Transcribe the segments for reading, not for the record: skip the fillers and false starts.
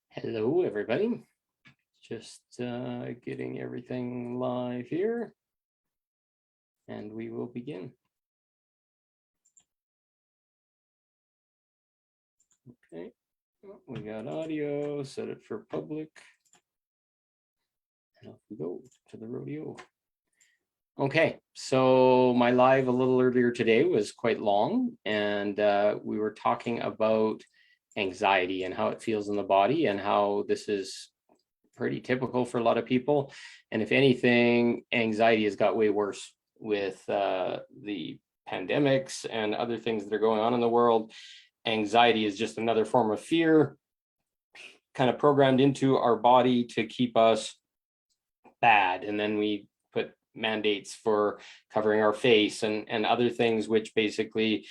Hello, everybody. Just getting everything live here, and we will begin. Okay, we got audio, set it for public, and off we go to the rodeo. Okay, so my live a little earlier today was quite long, and we were talking about anxiety and how it feels in the body and how this is pretty typical for a lot of people. And if anything, anxiety has got way worse with the pandemics and other things that are going on in the world. Anxiety is just another form of fear, kind of programmed into our body to keep us bad. And then we put mandates for covering our face and other things, which basically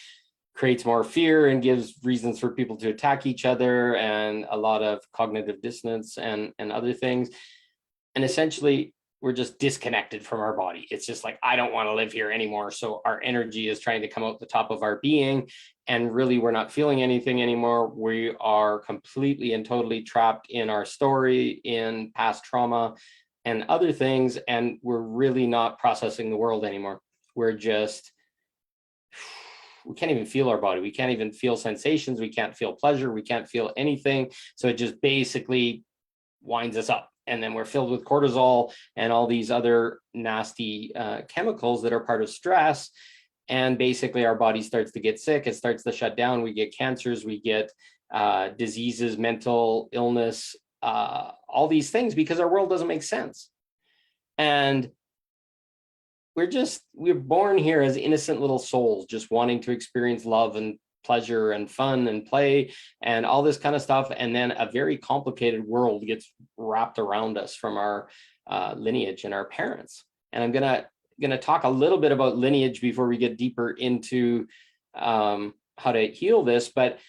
creates more fear and gives reasons for people to attack each other and a lot of cognitive dissonance and other things. And essentially, we're just disconnected from our body. It's just like, I don't want to live here anymore. So our energy is trying to come out the top of our being. And really, we're not feeling anything anymore. We are completely and totally trapped in our story, in past trauma and other things. And we're really not processing the world anymore. We can't even feel our body. We can't even feel sensations. We can't feel pleasure. We can't feel anything. So it just basically winds us up. And then we're filled with cortisol and all these other nasty chemicals that are part of stress. And basically our body starts to get sick. It starts to shut down. We get cancers, we get diseases, mental illness, all these things because our world doesn't make sense. And we're born here as innocent little souls, just wanting to experience love and pleasure and fun and play and all this kind of stuff. And then a very complicated world gets wrapped around us from our lineage and our parents. And I'm gonna talk a little bit about lineage before we get deeper into how to heal this. But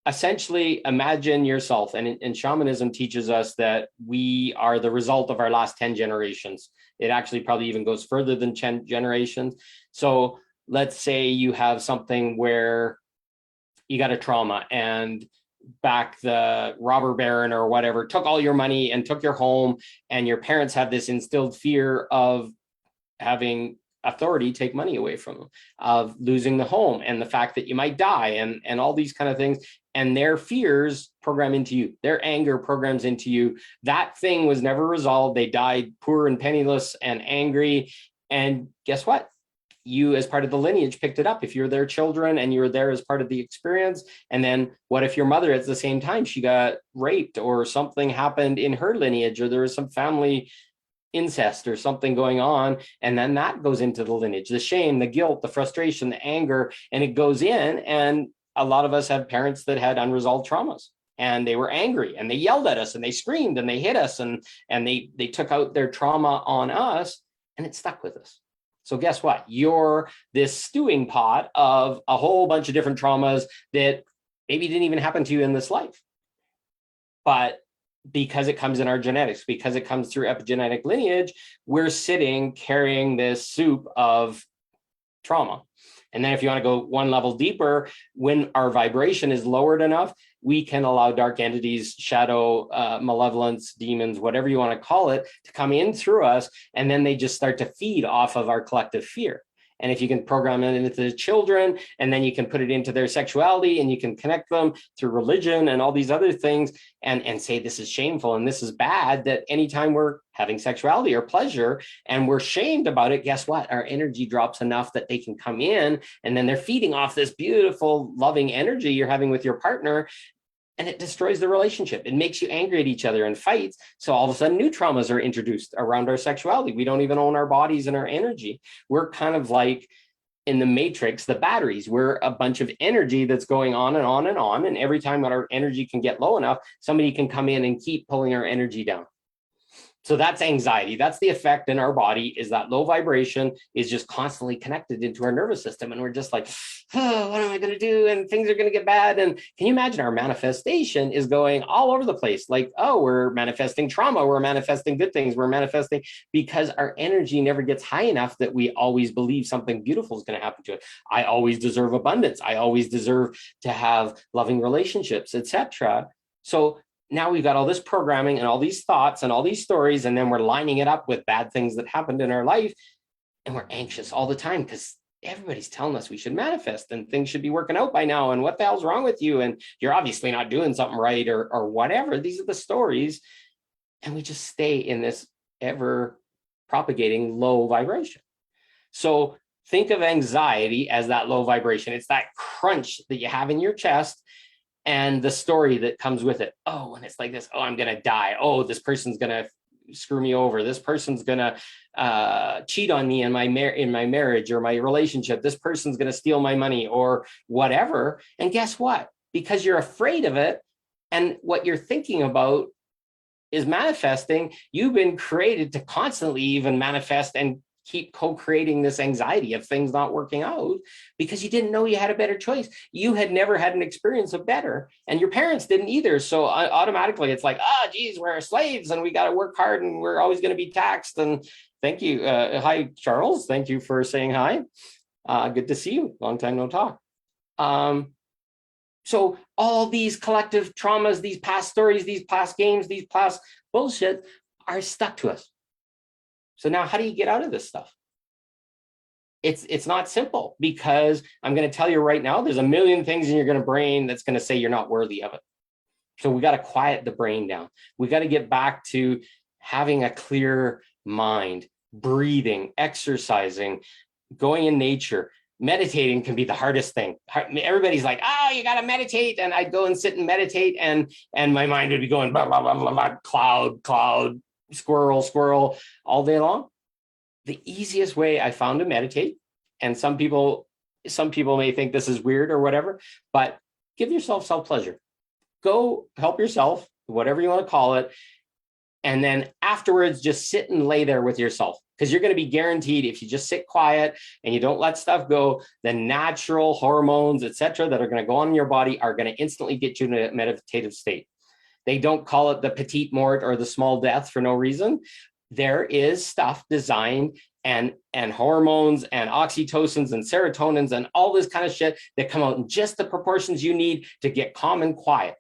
essentially, imagine yourself, and shamanism teaches us that we are the result of our last 10 generations. It actually probably even goes further than 10 generations. So let's say you have something where you got a trauma and back the robber baron or whatever took all your money and took your home, and your parents have this instilled fear of having authority take money away from them, of losing the home and the fact that you might die and all these kind of things. And their fears program into you, their anger programs into you. That thing was never resolved. They died poor and penniless and angry. And guess what? You, as part of the lineage, picked it up. If you're their children and you were there as part of the experience. And then what if your mother at the same time, she got raped or something happened in her lineage, or there was some family incest or something going on, and then that goes into the lineage, the shame, the guilt, the frustration, the anger, and it goes in. And a lot of us have parents that had unresolved traumas, and they were angry and they yelled at us and they screamed and they hit us and they took out their trauma on us, and it stuck with us. So guess what? You're this stewing pot of a whole bunch of different traumas that maybe didn't even happen to you in this life, but because it comes in our genetics, because it comes through epigenetic lineage, we're sitting carrying this soup of trauma. And then if you want to go one level deeper, when our vibration is lowered enough, we can allow dark entities, shadow, malevolence, demons, whatever you want to call it, to come in through us. And then they just start to feed off of our collective fear. And if you can program it into the children, and then you can put it into their sexuality, and you can connect them through religion and all these other things, and say this is shameful and this is bad, that anytime we're having sexuality or pleasure and we're shamed about it, guess what? Our energy drops enough that they can come in, and then they're feeding off this beautiful, loving energy you're having with your partner. And it destroys the relationship. It makes you angry at each other and fights. So all of a sudden, new traumas are introduced around our sexuality. We don't even own our bodies and our energy. We're kind of like in the matrix, the batteries. We're a bunch of energy that's going on and on and on. And every time that our energy can get low enough, somebody can come in and keep pulling our energy down. So that's anxiety. That's the effect in our body, is that low vibration is just constantly connected into our nervous system. And we're just like, oh, what am I going to do? And things are going to get bad. And can you imagine our manifestation is going all over the place? Like, oh, we're manifesting trauma. We're manifesting good things. We're manifesting because our energy never gets high enough that we always believe something beautiful is going to happen to it. I always deserve abundance. I always deserve to have loving relationships, etc. So now we've got all this programming and all these thoughts and all these stories, and then we're lining it up with bad things that happened in our life, and we're anxious all the time because everybody's telling us we should manifest and things should be working out by now, and what the hell's wrong with you, and you're obviously not doing something right, or whatever. These are the stories, and we just stay in this ever propagating low vibration. So think of anxiety as that low vibration. It's that crunch that you have in your chest and the story that comes with it. Oh, and it's like this, oh, I'm going to die. Oh, this person's going to screw me over. This person's going to cheat on me in my marriage or my relationship. This person's going to steal my money or whatever. And guess what? Because you're afraid of it and what you're thinking about is manifesting, you've been created to constantly even manifest and keep co-creating this anxiety of things not working out because you didn't know you had a better choice. You had never had an experience of better, and your parents didn't either. So automatically it's like, oh, geez, we're slaves and we got to work hard and we're always going to be taxed. And thank you. Hi, Charles. Thank you for saying hi. Good to see you. Long time no talk. So all these collective traumas, these past stories, these past games, these past bullshit are stuck to us. So now how do you get out of this stuff? It's not simple, because I'm going to tell you right now, there's a million things in your brain that's going to say you're not worthy of it. So we got to quiet the brain down. We got to get back to having a clear mind, breathing, exercising, going in nature. Meditating can be the hardest thing. Everybody's like, oh, you got to meditate. And I'd go and sit and meditate, and my mind would be going, blah, blah, blah, blah, blah, cloud, squirrel all day long. The easiest way I found to meditate, and some people may think this is weird or whatever, but give yourself self-pleasure. Go help yourself, whatever you want to call it. And then afterwards, just sit and lay there with yourself, because you're going to be guaranteed, if you just sit quiet and you don't let stuff go, the natural hormones, etc., that are going to go on in your body are going to instantly get you in a meditative state. They don't call it the petite mort or the small death for no reason. There is stuff designed and hormones and oxytocins and serotonins and all this kind of shit that come out in just the proportions you need to get calm and quiet.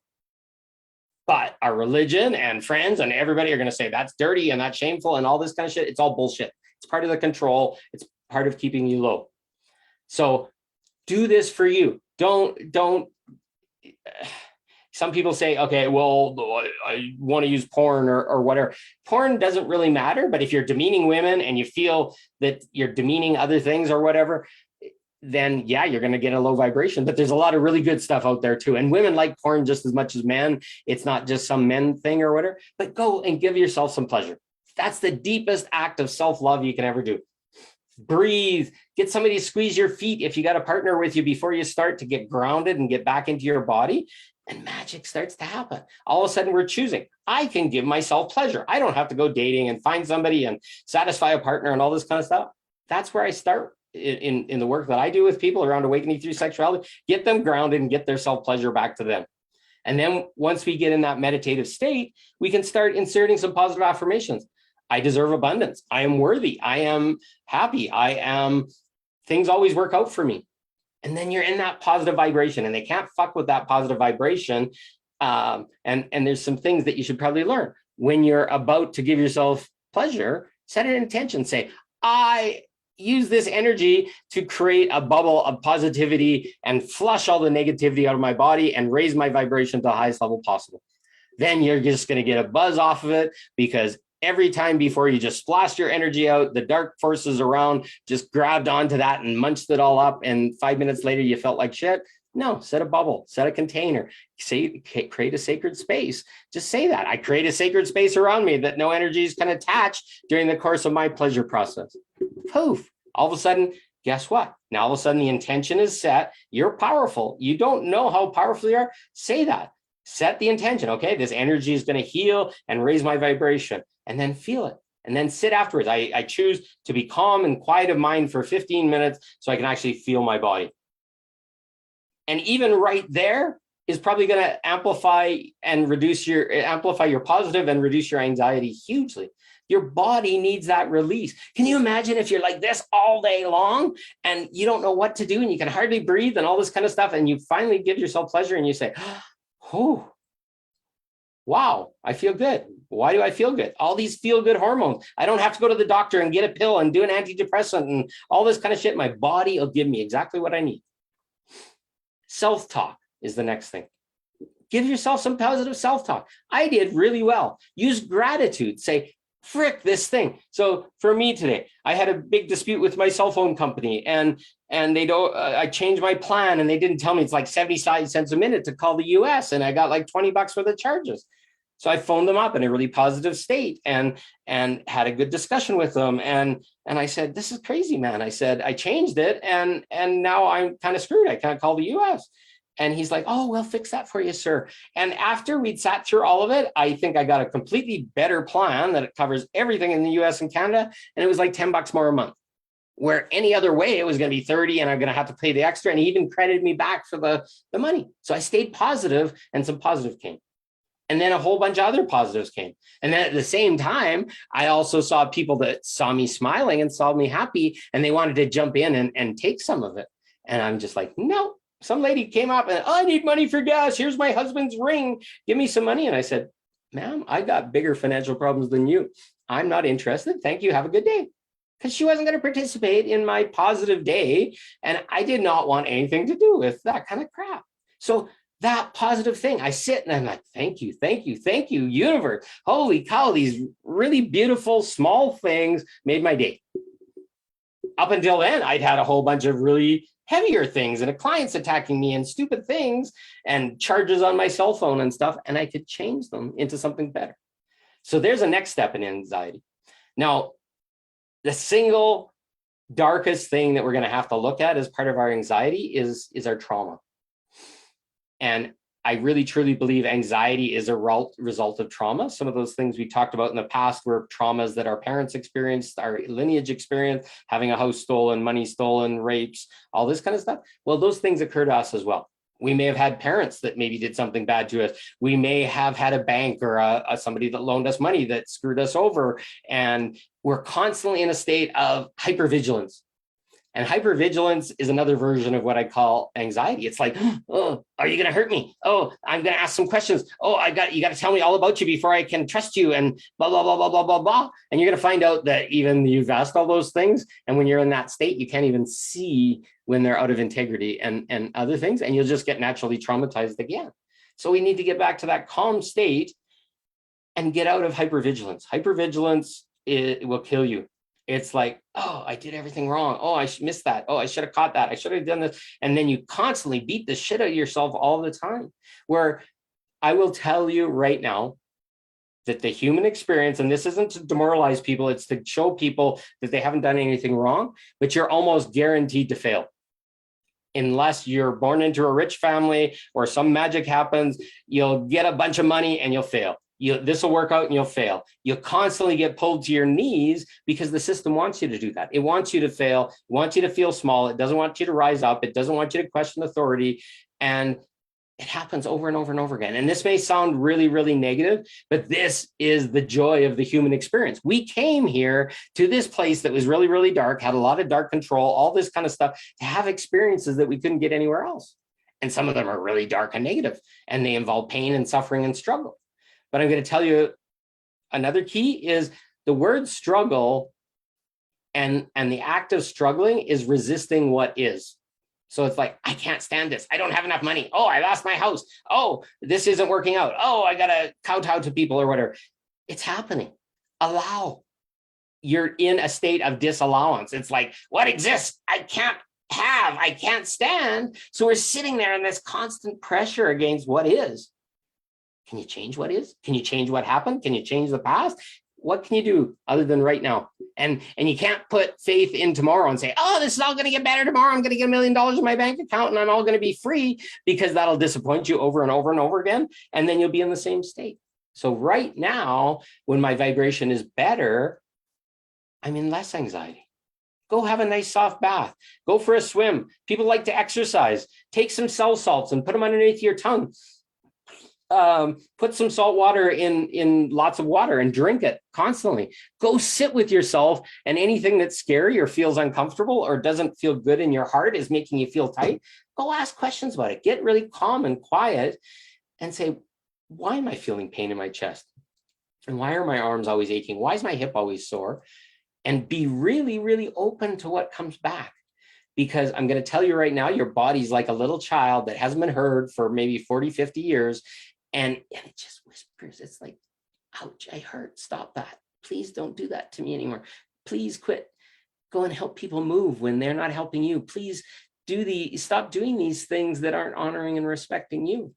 But our religion and friends and everybody are going to say that's dirty and that's shameful and all this kind of shit. It's all bullshit. It's part of the control. It's part of keeping you low. So do this for you. Don't. Some people say, okay, well, I want to use porn or whatever. Porn doesn't really matter, but if you're demeaning women and you feel that you're demeaning other things or whatever, then yeah, you're going to get a low vibration. But there's a lot of really good stuff out there too. And women like porn just as much as men. It's not just some men thing or whatever, but go and give yourself some pleasure. That's the deepest act of self-love you can ever do. Breathe, get somebody to squeeze your feet if you got a partner with you before you start, to get grounded and get back into your body. And magic starts to happen. All of a sudden we're choosing, I can give myself pleasure. I don't have to go dating and find somebody and satisfy a partner and all this kind of stuff. That's where I start in the work that I do with people around awakening through sexuality. Get them grounded and get their self-pleasure back to them. And then once we get in that meditative state, we can start inserting some positive affirmations. I deserve abundance. I am worthy. I am happy. Things always work out for me. And then you're in that positive vibration, and they can't fuck with that positive vibration. And there's some things that you should probably learn. When you're about to give yourself pleasure, set an intention. Say, I use this energy to create a bubble of positivity and flush all the negativity out of my body and raise my vibration to the highest level possible. Then you're just going to get a buzz off of it, because every time before you just splashed your energy out, the dark forces around just grabbed onto that and munched it all up. And 5 minutes later, you felt like shit. No, set a bubble, set a container, create a sacred space. Just say that. I create a sacred space around me that no energies can attach during the course of my pleasure process. Poof. All of a sudden, guess what? Now, all of a sudden, the intention is set. You're powerful. You don't know how powerful you are. Say that. Set the intention. Okay, this energy is going to heal and raise my vibration. And then feel it. And then sit afterwards. I choose to be calm and quiet of mind for 15 minutes so I can actually feel my body. And even right there is probably going to amplify your positive and reduce your anxiety hugely. Your body needs that release. Can you imagine if you're like this all day long and you don't know what to do and you can hardly breathe and all this kind of stuff, and you finally give yourself pleasure and you say, oh, wow, I feel good. Why do I feel good? All these feel good hormones. I don't have to go to the doctor and get a pill and do an antidepressant and all this kind of shit. My body will give me exactly what I need. Self-talk is the next thing. Give yourself some positive self-talk. I did really well. Use gratitude. Say, frick this thing. So for me today, I had a big dispute with my cell phone company, and they don't. I changed my plan, and they didn't tell me it's like 75 cents a minute to call the US, and I got like $20 for the charges. So I phoned them up in a really positive state and had a good discussion with them. And I said, this is crazy, man. I said, I changed it, and now I'm kind of screwed. I can't call the US. And he's like, oh, we'll fix that for you, sir. And after we'd sat through all of it, I think I got a completely better plan that it covers everything in the US and Canada. And it was like $10 more a month, where any other way it was going to be 30 and I'm going to have to pay the extra. And he even credited me back for the money. So I stayed positive, and some positive came. And then a whole bunch of other positives came. And then at the same time, I also saw people that saw me smiling and saw me happy, and they wanted to jump in and take some of it. And I'm just like, no. Some lady came up and, I need money for gas. Here's my husband's ring. Give me some money. And I said, ma'am, I got bigger financial problems than you. I'm not interested. Thank you. Have a good day. Because she wasn't going to participate in my positive day. And I did not want anything to do with that kind of crap. So that positive thing, I sit and I'm like, thank you, thank you, thank you, universe. Holy cow, these really beautiful small things made my day. Up until then, I'd had a whole bunch of really heavier things and clients attacking me and stupid things and charges on my cell phone and stuff, and I could change them into something better. So there's a next step in anxiety. Now, the single darkest thing that we're going to have to look at as part of our anxiety is our trauma. And I really truly believe anxiety is a result of trauma. Some of those things we talked about in the past were traumas that our parents experienced, our lineage experienced, having a house stolen, money stolen, rapes, all this kind of stuff. Well, those things occur to us as well. We may have had parents that maybe did something bad to us. We may have had a bank or somebody that loaned us money that screwed us over. And we're constantly in a state of hypervigilance. And hypervigilance is another version of what I call anxiety. It's like, oh, are you going to hurt me? Oh, I'm going to ask some questions. Oh, you got to tell me all about you before I can trust you, and blah, blah, blah, blah, blah, blah, blah. And you're going to find out that even you've asked all those things. And when you're in that state, you can't even see when they're out of integrity and other things. And you'll just get naturally traumatized again. So we need to get back to that calm state and get out of hypervigilance. Hypervigilance, it will kill you. It's like, oh, I did everything wrong. Oh, I missed that. Oh, I should have caught that. I should have done this. And then you constantly beat the shit out of yourself all the time. Where I will tell you right now that the human experience, and this isn't to demoralize people, it's to show people that they haven't done anything wrong, but you're almost guaranteed to fail. Unless you're born into a rich family or some magic happens, you'll get a bunch of money and you'll fail. This will work out and you'll fail. You'll constantly get pulled to your knees because the system wants you to do that. It wants you to fail. It wants you to feel small. It doesn't want you to rise up. It doesn't want you to question authority. And it happens over and over and over again. And this may sound really, really negative, but this is the joy of the human experience. We came here to this place that was really, really dark, had a lot of dark control, all this kind of stuff, to have experiences that we couldn't get anywhere else. And some of them are really dark and negative, and they involve pain and suffering and struggle. But I'm going to tell you another key is the word struggle and the act of struggling is resisting what is. So it's like, I can't stand this. I don't have enough money. Oh, I lost my house. Oh, this isn't working out. Oh, I got to kowtow to people or whatever. It's happening. Allow. You're in a state of disallowance. It's like, what exists? I can't have. I can't stand. So we're sitting there in this constant pressure against what is. Can you change what is? Can you change what happened? Can you change the past? What can you do other than right now? And you can't put faith in tomorrow and say, oh, this is all going to get better tomorrow. I'm going to get $1 million in my bank account and I'm all going to be free, because that'll disappoint you over and over and over again. And then you'll be in the same state. So right now, when my vibration is better, I'm in less anxiety. Go have a nice soft bath. Go for a swim. People like to exercise. Take some cell salts and put them underneath your tongue. Put some salt water in lots of water and drink it constantly. Go sit with yourself, and anything that's scary or feels uncomfortable or doesn't feel good in your heart is making you feel tight. Go ask questions about it. Get really calm and quiet and say, why am I feeling pain in my chest? And why are my arms always aching? Why is my hip always sore? And be really, really open to what comes back. Because I'm going to tell you right now, your body's like a little child that hasn't been heard for maybe 40, 50 years. And it just whispers. It's like, ouch, I hurt. Stop that. Please don't do that to me anymore. Please quit. Go and help people move when they're not helping you. Please stop doing these things that aren't honoring and respecting you.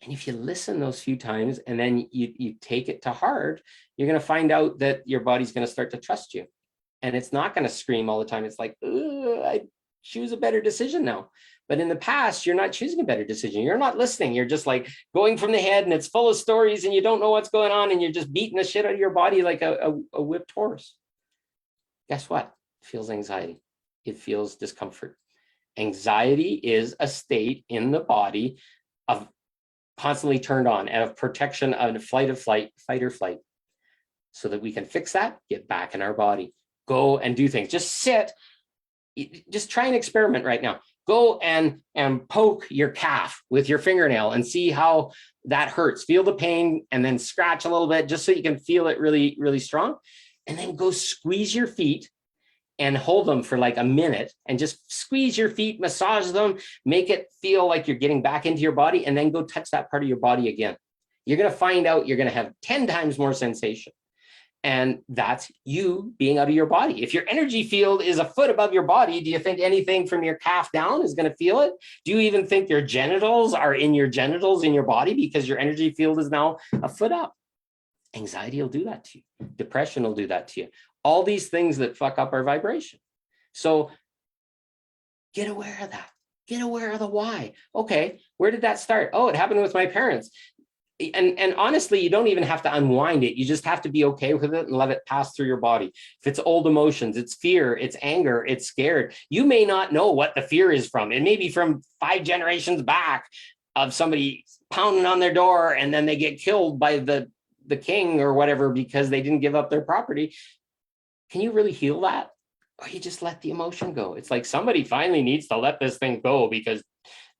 And if you listen those few times and then you take it to heart, you're going to find out that your body's going to start to trust you. And it's not going to scream all the time. It's like, I choose a better decision now. But in the past, you're not choosing a better decision. You're not listening. You're just like going from the head and it's full of stories and you don't know what's going on and you're just beating the shit out of your body like a whipped horse. Guess what? It feels anxiety. It feels discomfort. Anxiety is a state in the body of constantly turned on and of protection of fight or flight, so that we can fix that, get back in our body, go and do things. Just sit, just try an experiment right now. Go and poke your calf with your fingernail and see how that hurts. Feel the pain and then scratch a little bit just so you can feel it really, really strong. And then go squeeze your feet and hold them for like a minute and just squeeze your feet, massage them, make it feel like you're getting back into your body, and then go touch that part of your body again. You're going to find out you're going to have 10 times more sensation. And that's you being out of your body. If your energy field is a foot above your body, do you think anything from your calf down is going to feel it? Do you even think your genitals are in your genitals in your body because your energy field is now a foot up? Anxiety will do that to you. Depression will do that to you. All these things that fuck up our vibration. So get aware of that. Get aware of the why. Okay, where did that start? Oh, it happened with my parents. And honestly, you don't even have to unwind it. You just have to be okay with it and let it pass through your body. If it's old emotions, it's fear, it's anger, it's scared. You may not know what the fear is from. It may be from 5 generations back of somebody pounding on their door and then they get killed by the king or whatever because they didn't give up their property. Can you really heal that? Or you just let the emotion go? It's like somebody finally needs to let this thing go because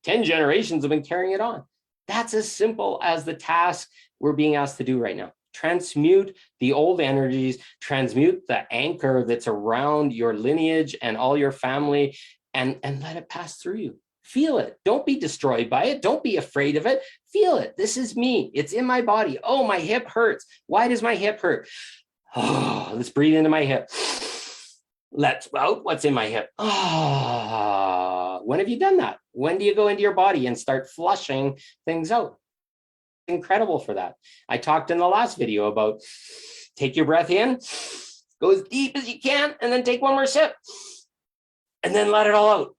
10 generations have been carrying it on. That's as simple as the task we're being asked to do right now. Transmute the old energies, transmute the anchor that's around your lineage and all your family, and let it pass through you. Feel it. Don't be destroyed by it. Don't be afraid of it. Feel it. This is me. It's in my body. Oh, my hip hurts. Why does my hip hurt? Oh, let's breathe into my hip. Let's out what's in my hip. When have you done that? When do you go into your body and start flushing things out? Incredible for that. I talked in the last video about take your breath in, go as deep as you can, and then take one more sip. And then let it all out.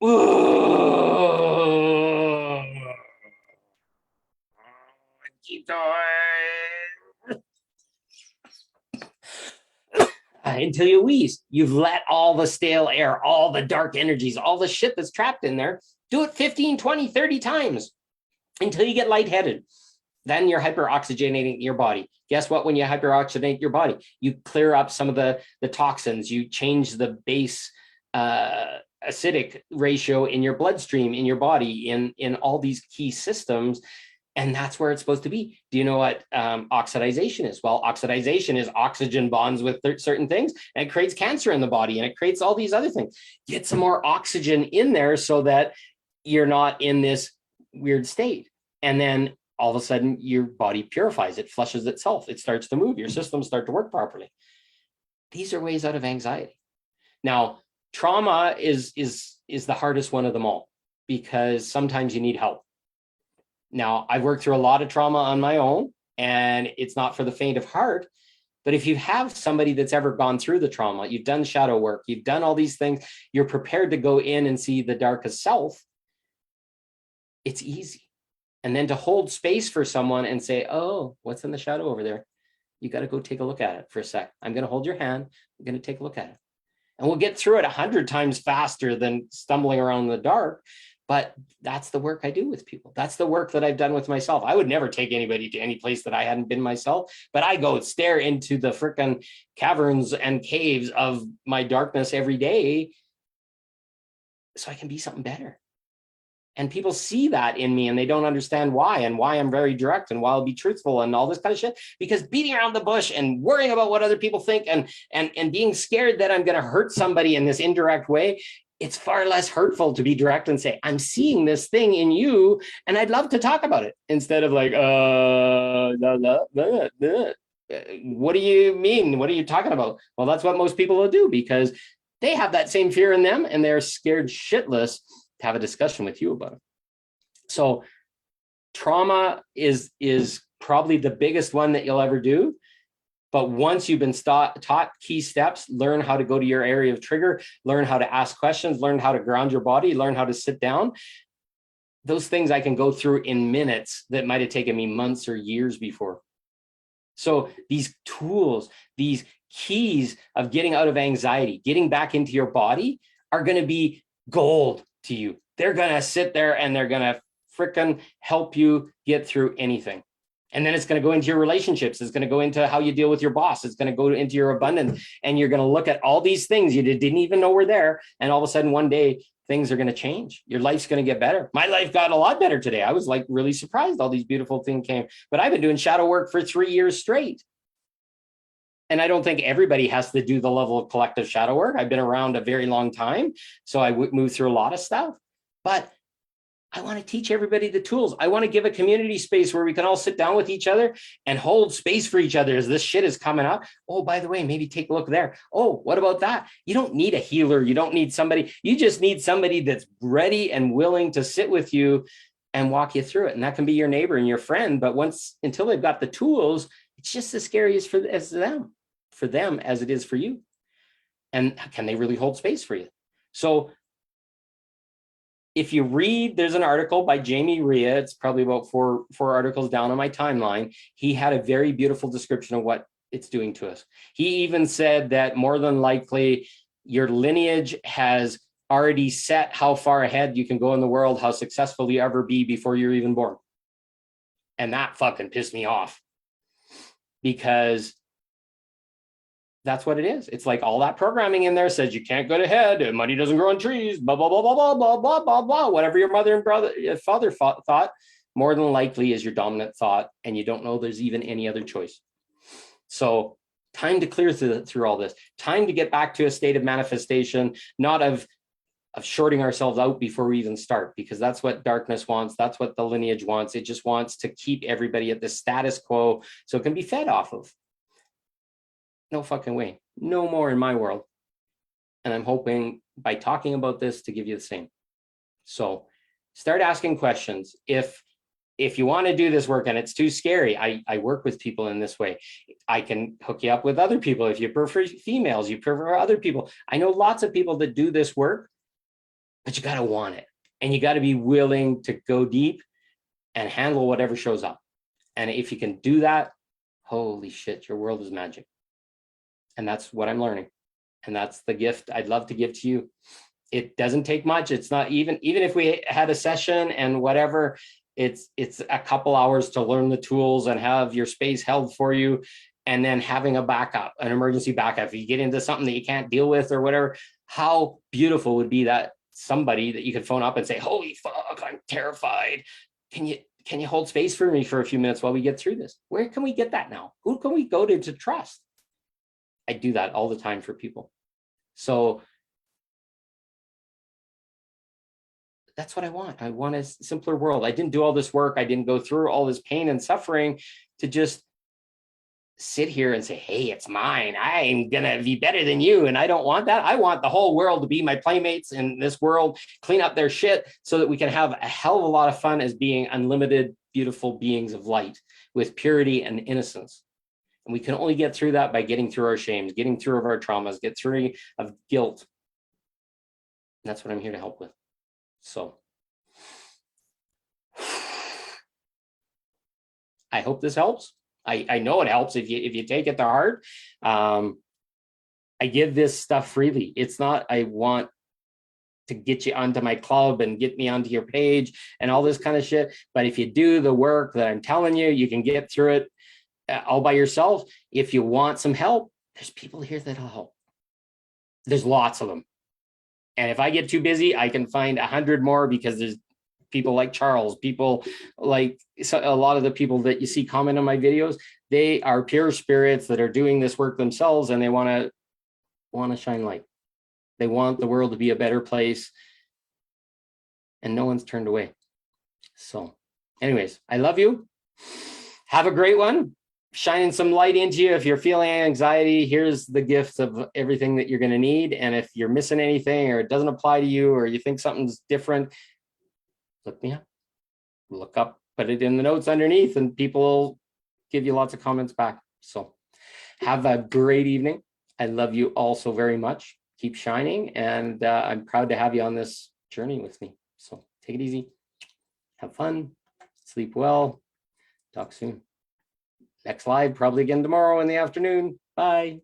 Keep going. Until you wheeze. You've let all the stale air, all the dark energies, all the shit that's trapped in there. Do it 15, 20, 30 times until you get lightheaded. Then you're hyperoxygenating your body. Guess what? When you hyperoxygenate your body, you clear up some of the toxins. You change the base acidic ratio in your bloodstream, in your body, in all these key systems. And that's where it's supposed to be. Do you know what oxidization is? Well, oxidization is oxygen bonds with certain things, and it creates cancer in the body, and it creates all these other things. Get some more oxygen in there so that you're not in this weird state. And then all of a sudden, your body purifies. It flushes itself. It starts to move. Your systems start to work properly. These are ways out of anxiety. Now, trauma is the hardest one of them all, because sometimes you need help. Now, I've worked through a lot of trauma on my own, and it's not for the faint of heart. But if you have somebody that's ever gone through the trauma, you've done shadow work, you've done all these things, you're prepared to go in and see the darkest self, it's easy. And then to hold space for someone and say, oh, what's in the shadow over there? You got to go take a look at it for a sec. I'm going to hold your hand. I'm going to take a look at it. And we'll get through it 100 times faster than stumbling around in the dark. But that's the work I do with people. That's the work that I've done with myself. I would never take anybody to any place that I hadn't been myself, but I go stare into the frickin' caverns and caves of my darkness every day so I can be something better. And people see that in me and they don't understand why, and why I'm very direct and why I'll be truthful and all this kind of shit. Because beating around the bush and worrying about what other people think and being scared that I'm going to hurt somebody in this indirect way, it's far less hurtful to be direct and say, I'm seeing this thing in you and I'd love to talk about it, instead of like, what do you mean? What are you talking about? Well, that's what most people will do, because they have that same fear in them and they're scared shitless to have a discussion with you about it. So trauma is probably the biggest one that you'll ever do. But once you've been taught key steps, learn how to go to your area of trigger, learn how to ask questions, learn how to ground your body, learn how to sit down. Those things I can go through in minutes that might have taken me months or years before. So these tools, these keys of getting out of anxiety, getting back into your body, are going to be gold to you. They're going to sit there and they're going to frickin' help you get through anything. And then it's going to go into your relationships. It's going to go into how you deal with your boss. It's going to go into your abundance. And you're going to look at all these things you didn't even know were there. And all of a sudden, one day, things are going to change. Your life's going to get better. My life got a lot better today. I was like really surprised all these beautiful things came. But I've been doing shadow work for 3 years straight. And I don't think everybody has to do the level of collective shadow work. I've been around a very long time, so I moved through a lot of stuff. But I want to teach everybody the tools. I want to give a community space where we can all sit down with each other and hold space for each other as this shit is coming up. Oh, by the way, maybe take a look there. Oh, what about that? You don't need a healer. You don't need somebody. You just need somebody that's ready and willing to sit with you and walk you through it. And that can be your neighbor and your friend. But until they've got the tools, it's just as scary for them as it is for you. And can they really hold space for you? So if you read, there's an article by Jamie Rhea. It's probably about four articles down on my timeline. He had a very beautiful description of what it's doing to us. He even said that more than likely your lineage has already set how far ahead you can go in the world, how successful you ever be before you're even born. And that fucking pissed me off, because that's what it is. It's like all that programming in there says you can't go to head, and money doesn't grow on trees, blah, blah, blah, blah, blah, blah, blah, blah, blah. Whatever your mother and father thought, more than likely is your dominant thought, and you don't know there's even any other choice. So time to clear through all this, time to get back to a state of manifestation, not of shorting ourselves out before we even start, because that's what darkness wants. That's what the lineage wants. It just wants to keep everybody at the status quo so it can be fed off of. No fucking way. No more in my world. And I'm hoping by talking about this to give you the same. So start asking questions. If you want to do this work and it's too scary, I work with people in this way. I can hook you up with other people. If you prefer females, you prefer other people. I know lots of people that do this work, but you got to want it. And you got to be willing to go deep and handle whatever shows up. And if you can do that, holy shit, your world is magic. And that's what I'm learning. And that's the gift I'd love to give to you. It doesn't take much. It's not even if we had a session and whatever, it's a couple hours to learn the tools and have your space held for you. And then having a backup, an emergency backup. If you get into something that you can't deal with or whatever, how beautiful would be that somebody that you could phone up and say, holy fuck, I'm terrified. Can you hold space for me for a few minutes while we get through this? Where can we get that now? Who can we go to trust? I do that all the time for people. So that's what I want. I want a simpler world. I didn't do all this work. I didn't go through all this pain and suffering to just sit here and say, hey, it's mine. I'm going to be better than you. And I don't want that. I want the whole world to be my playmates in this world, clean up their shit so that we can have a hell of a lot of fun as being unlimited, beautiful beings of light with purity and innocence. And we can only get through that by getting through our shames, getting through our traumas, get through of guilt. And that's what I'm here to help with. So I hope this helps. I know it helps if you take it to heart. I give this stuff freely. It's not, I want to get you onto my club and get me onto your page and all this kind of shit. But if you do the work that I'm telling you, you can get through it all by yourself. If you want some help, there's people here that'll help. There's lots of them. And if I get too busy, I can find 100 more, because there's people like Charles, people like a lot of the people that you see comment on my videos, they are pure spirits that are doing this work themselves, and they want to shine light. They want the world to be a better place, and no one's turned away. So anyways, I love you. Have a great one. Shining some light into you. If you're feeling anxiety, here's the gift of everything that you're going to need. And if you're missing anything, or it doesn't apply to you, or you think something's different, look me up. Look up, put it in the notes underneath, and people will give you lots of comments back. So have a great evening. I love you all so very much. Keep shining, and I'm proud to have you on this journey with me. So take it easy. Have fun. Sleep well. Talk soon. Next live, probably again tomorrow in the afternoon. Bye.